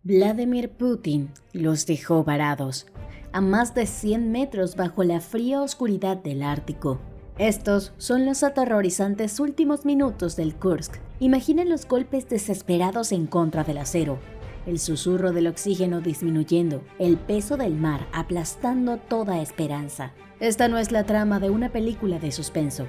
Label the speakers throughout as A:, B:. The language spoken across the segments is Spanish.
A: Vladimir Putin los dejó varados, a más de 100 metros bajo la fría oscuridad del Ártico. Estos son los aterrorizantes últimos minutos del Kursk. Imagina los golpes desesperados en contra del acero, el susurro del oxígeno disminuyendo, el peso del mar aplastando toda esperanza. Esta no es la trama de una película de suspenso.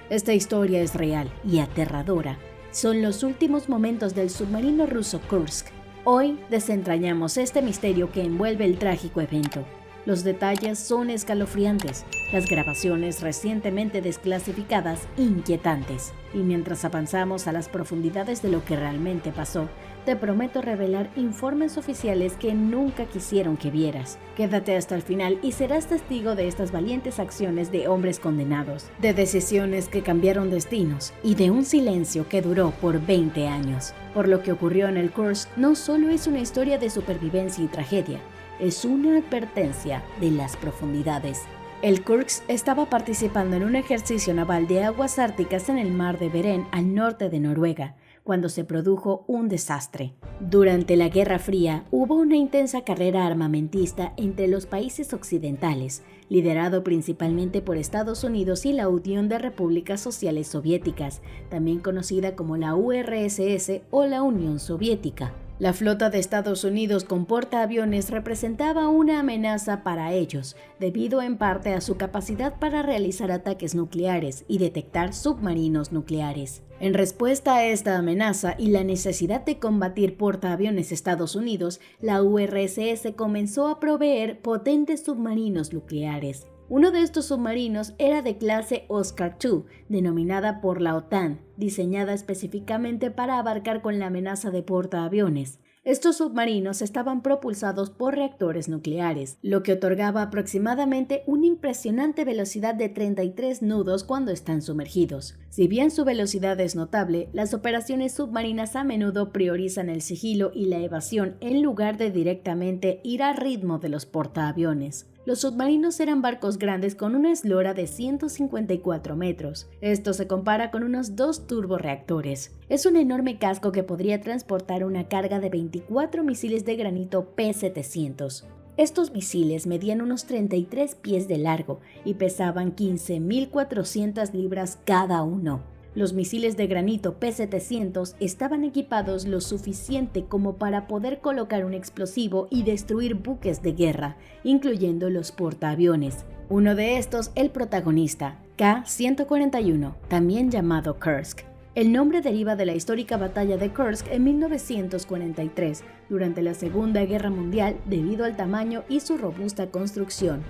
A: Esta historia es real y aterradora. Son los últimos momentos del submarino ruso Kursk. Hoy desentrañamos este misterio que envuelve el trágico evento. Los detalles son escalofriantes, las grabaciones recientemente desclasificadas inquietantes. Y mientras avanzamos a las profundidades de lo que realmente pasó, te prometo revelar informes oficiales que nunca quisieron que vieras. Quédate hasta el final y serás testigo de estas valientes acciones de hombres condenados, de decisiones que cambiaron destinos y de un silencio que duró por 20 años. Por lo que ocurrió en el Kursk no solo es una historia de supervivencia y tragedia, es una advertencia de las profundidades. El Kursk estaba participando en un ejercicio naval de aguas árticas en el mar de Beren al norte de Noruega, cuando se produjo un desastre. Durante la Guerra Fría hubo una intensa carrera armamentista entre los países occidentales, liderado principalmente por Estados Unidos y la Unión de Repúblicas Sociales Soviéticas, también conocida como la URSS o la Unión Soviética. La flota de Estados Unidos con portaaviones representaba una amenaza para ellos, debido en parte a su capacidad para realizar ataques nucleares y detectar submarinos nucleares. En respuesta a esta amenaza y la necesidad de combatir portaaviones Estados Unidos, la URSS comenzó a proveer potentes submarinos nucleares. Uno de estos submarinos era de clase Oscar II, denominada por la OTAN, diseñada específicamente para abarcar con la amenaza de portaaviones. Estos submarinos estaban propulsados por reactores nucleares, lo que otorgaba aproximadamente una impresionante velocidad de 33 nudos cuando están sumergidos. Si bien su velocidad es notable, las operaciones submarinas a menudo priorizan el sigilo y la evasión en lugar de directamente ir al ritmo de los portaaviones. Los submarinos eran barcos grandes con una eslora de 154 metros. Esto se compara con unos 2 turborreactores. Es un enorme casco que podría transportar una carga de 24 misiles de granito P-700. Estos misiles medían unos 33 pies de largo y pesaban 15.400 libras cada uno. Los misiles de granito P-700 estaban equipados lo suficiente como para poder colocar un explosivo y destruir buques de guerra, incluyendo los portaaviones. Uno de estos, el protagonista, K-141, también llamado Kursk. El nombre deriva de la histórica batalla de Kursk en 1943, durante la Segunda Guerra Mundial, debido al tamaño y su robusta construcción.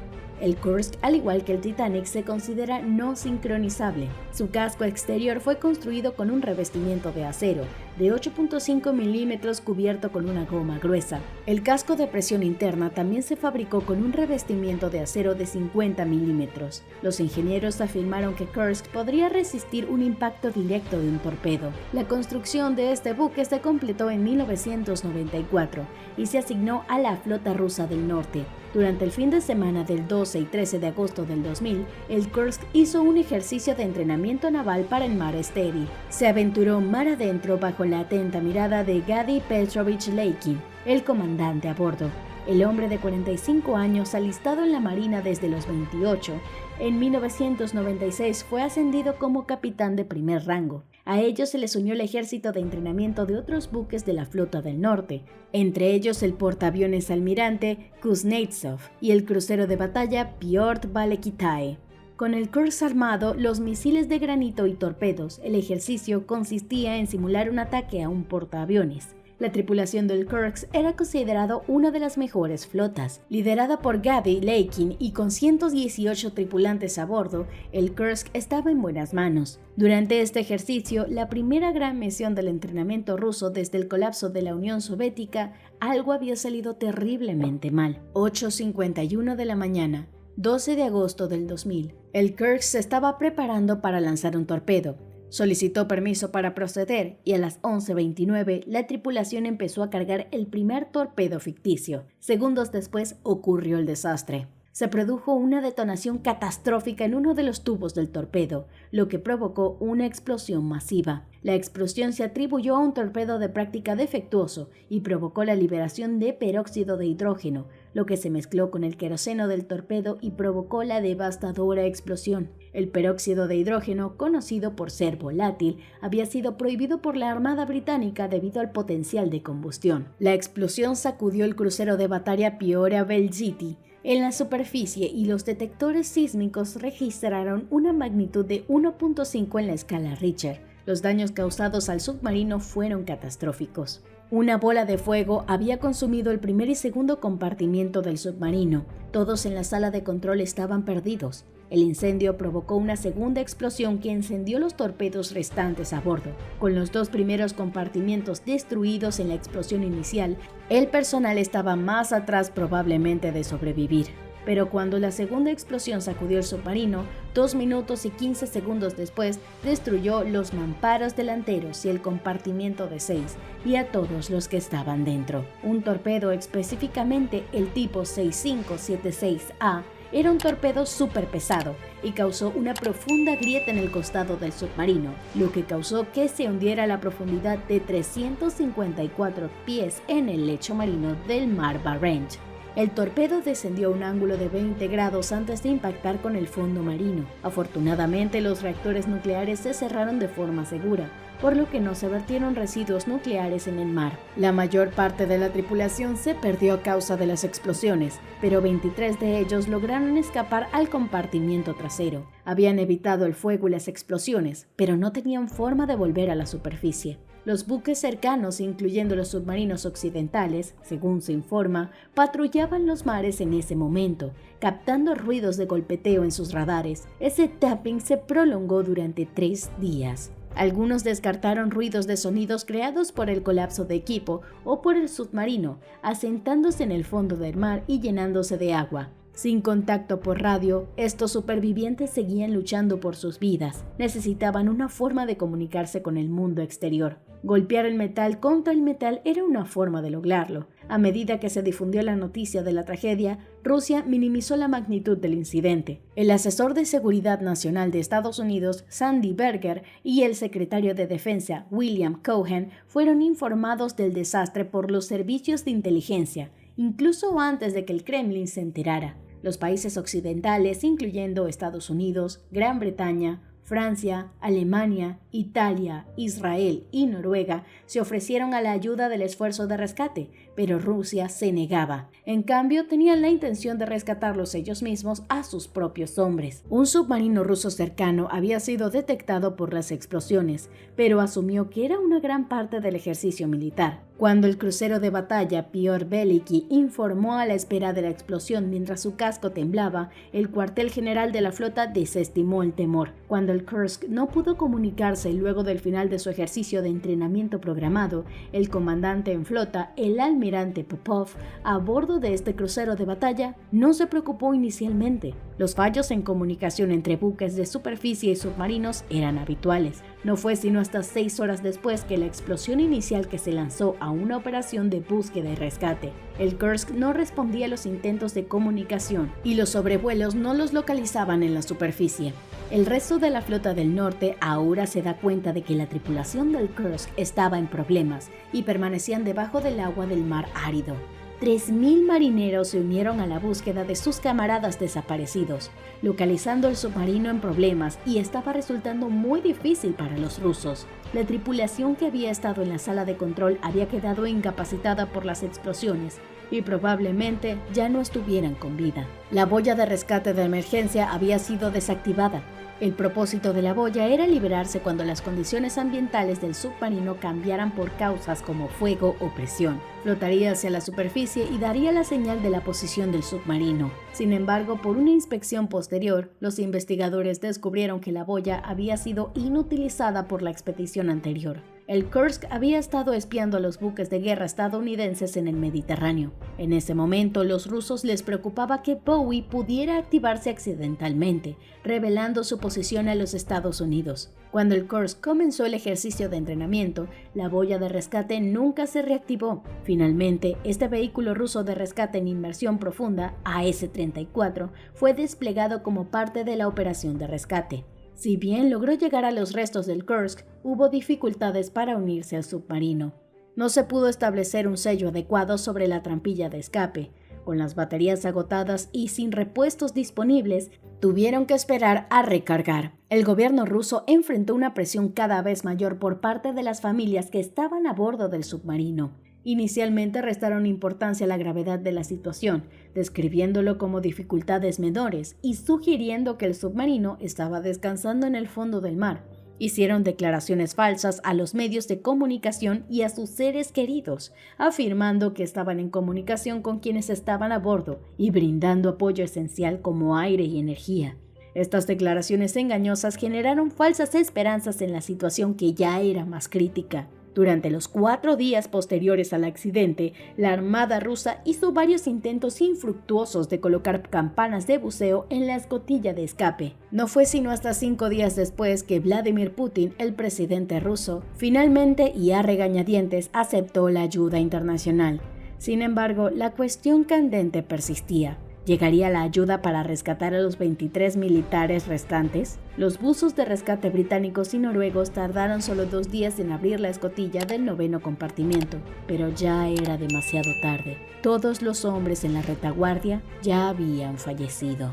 A: El Kursk, al igual que el Titanic, se considera no sincronizable. Su casco exterior fue construido con un revestimiento de acero, de 8.5 milímetros cubierto con una goma gruesa. El casco de presión interna también se fabricó con un revestimiento de acero de 50 milímetros. Los ingenieros afirmaron que Kursk podría resistir un impacto directo de un torpedo. La construcción de este buque se completó en 1994 y se asignó a la flota rusa del norte. Durante el fin de semana del 12 y 13 de agosto del 2000, el Kursk hizo un ejercicio de entrenamiento naval para el mar estéril. Se aventuró mar adentro bajo la atenta mirada de Gadi Petrovich Leikin, el comandante a bordo. El hombre de 45 años, alistado en la Marina desde los 28, en 1996 fue ascendido como capitán de primer rango. A ellos se les unió el ejército de entrenamiento de otros buques de la flota del norte, entre ellos el portaaviones almirante Kuznetsov y el crucero de batalla Pyotr Balekitae. Con el Kursk armado, los misiles de granito y torpedos, el ejercicio consistía en simular un ataque a un portaaviones. La tripulación del Kursk era considerado una de las mejores flotas. Liderada por Gadi Leikin y con 118 tripulantes a bordo, el Kursk estaba en buenas manos. Durante este ejercicio, la primera gran misión del entrenamiento ruso desde el colapso de la Unión Soviética, algo había salido terriblemente mal. 8:51 de la mañana, 12 de agosto del 2000. El Kursk se estaba preparando para lanzar un torpedo. Solicitó permiso para proceder y a las 11:29 la tripulación empezó a cargar el primer torpedo ficticio. Segundos después ocurrió el desastre. Se produjo una detonación catastrófica en uno de los tubos del torpedo, lo que provocó una explosión masiva. La explosión se atribuyó a un torpedo de práctica defectuoso y provocó la liberación de peróxido de hidrógeno, lo que se mezcló con el queroseno del torpedo y provocó la devastadora explosión. El peróxido de hidrógeno, conocido por ser volátil, había sido prohibido por la Armada Británica debido al potencial de combustión. La explosión sacudió el crucero de batalla Peoria Velciti en la superficie y los detectores sísmicos registraron una magnitud de 1.5 en la escala Richter. Los daños causados al submarino fueron catastróficos. Una bola de fuego había consumido el primer y segundo compartimiento del submarino. Todos en la sala de control estaban perdidos. El incendio provocó una segunda explosión que encendió los torpedos restantes a bordo. Con los dos primeros compartimientos destruidos en la explosión inicial, el personal estaba más atrás probablemente de sobrevivir. Pero cuando la segunda explosión sacudió el submarino, 2 minutos y 15 segundos después, destruyó los mamparos delanteros y el compartimiento de 6, y a todos los que estaban dentro. Un torpedo, específicamente el tipo 6576A, era un torpedo súper pesado y causó una profunda grieta en el costado del submarino, lo que causó que se hundiera a la profundidad de 354 pies en el lecho marino del mar Barents. El torpedo descendió a un ángulo de 20 grados antes de impactar con el fondo marino. Afortunadamente, los reactores nucleares se cerraron de forma segura, por lo que no se vertieron residuos nucleares en el mar. La mayor parte de la tripulación se perdió a causa de las explosiones, pero 23 de ellos lograron escapar al compartimiento trasero. Habían evitado el fuego y las explosiones, pero no tenían forma de volver a la superficie. Los buques cercanos, incluyendo los submarinos occidentales, según se informa, patrullaban los mares en ese momento, captando ruidos de golpeteo en sus radares. Ese tapping se prolongó durante 3 días. Algunos descartaron ruidos de sonidos creados por el colapso de equipo o por el submarino, asentándose en el fondo del mar y llenándose de agua. Sin contacto por radio, estos supervivientes seguían luchando por sus vidas. Necesitaban una forma de comunicarse con el mundo exterior. Golpear el metal contra el metal era una forma de lograrlo. A medida que se difundió la noticia de la tragedia, Rusia minimizó la magnitud del incidente. El asesor de Seguridad Nacional de Estados Unidos, Sandy Berger, y el secretario de Defensa, William Cohen, fueron informados del desastre por los servicios de inteligencia, incluso antes de que el Kremlin se enterara. Los países occidentales, incluyendo Estados Unidos, Gran Bretaña, Francia, Alemania, Italia, Israel y Noruega se ofrecieron a la ayuda del esfuerzo de rescate, pero Rusia se negaba. En cambio, tenían la intención de rescatarlos ellos mismos a sus propios hombres. Un submarino ruso cercano había sido detectado por las explosiones, pero asumió que era una gran parte del ejercicio militar. Cuando el crucero de batalla Piotr Veliki informó a la espera de la explosión mientras su casco temblaba, el cuartel general de la flota desestimó el temor. Cuando el Kursk no pudo comunicarse luego del final de su ejercicio de entrenamiento programado, el comandante en flota, el almirante Popov, a bordo de este crucero de batalla, no se preocupó inicialmente. Los fallos en comunicación entre buques de superficie y submarinos eran habituales. No fue sino hasta 6 horas después que la explosión inicial que se lanzó a una operación de búsqueda y rescate. El Kursk no respondía a los intentos de comunicación y los sobrevuelos no los localizaban en la superficie. El resto de la flota del norte ahora se da cuenta de que la tripulación del Kursk estaba en problemas y permanecían debajo del agua del mar árido. 3.000 marineros se unieron a la búsqueda de sus camaradas desaparecidos, localizando el submarino en problemas y estaba resultando muy difícil para los rusos. La tripulación que había estado en la sala de control había quedado incapacitada por las explosiones y probablemente ya no estuvieran con vida. La boya de rescate de emergencia había sido desactivada. El propósito de la boya era liberarse cuando las condiciones ambientales del submarino cambiaran por causas como fuego o presión. Flotaría hacia la superficie y daría la señal de la posición del submarino. Sin embargo, por una inspección posterior, los investigadores descubrieron que la boya había sido inutilizada por la expedición anterior. El Kursk había estado espiando a los buques de guerra estadounidenses en el Mediterráneo. En ese momento, los rusos les preocupaba que Bowie pudiera activarse accidentalmente, revelando su posición a los Estados Unidos. Cuando el Kursk comenzó el ejercicio de entrenamiento, la boya de rescate nunca se reactivó. Finalmente, este vehículo ruso de rescate en inmersión profunda, AS-34, fue desplegado como parte de la operación de rescate. Si bien logró llegar a los restos del Kursk, hubo dificultades para unirse al submarino. No se pudo establecer un sello adecuado sobre la trampilla de escape. Con las baterías agotadas y sin repuestos disponibles, tuvieron que esperar a recargar. El gobierno ruso enfrentó una presión cada vez mayor por parte de las familias que estaban a bordo del submarino. Inicialmente restaron importancia a la gravedad de la situación, describiéndolo como dificultades menores y sugiriendo que el submarino estaba descansando en el fondo del mar. Hicieron declaraciones falsas a los medios de comunicación y a sus seres queridos, afirmando que estaban en comunicación con quienes estaban a bordo y brindando apoyo esencial como aire y energía. Estas declaraciones engañosas generaron falsas esperanzas en la situación que ya era más crítica. Durante los 4 días posteriores al accidente, la Armada rusa hizo varios intentos infructuosos de colocar campanas de buceo en la escotilla de escape. No fue sino hasta 5 días después que Vladimir Putin, el presidente ruso, finalmente y a regañadientes aceptó la ayuda internacional. Sin embargo, la cuestión candente persistía. ¿Llegaría la ayuda para rescatar a los 23 militares restantes? Los buzos de rescate británicos y noruegos tardaron solo 2 días en abrir la escotilla del 9º compartimiento, pero ya era demasiado tarde. Todos los hombres en la retaguardia ya habían fallecido.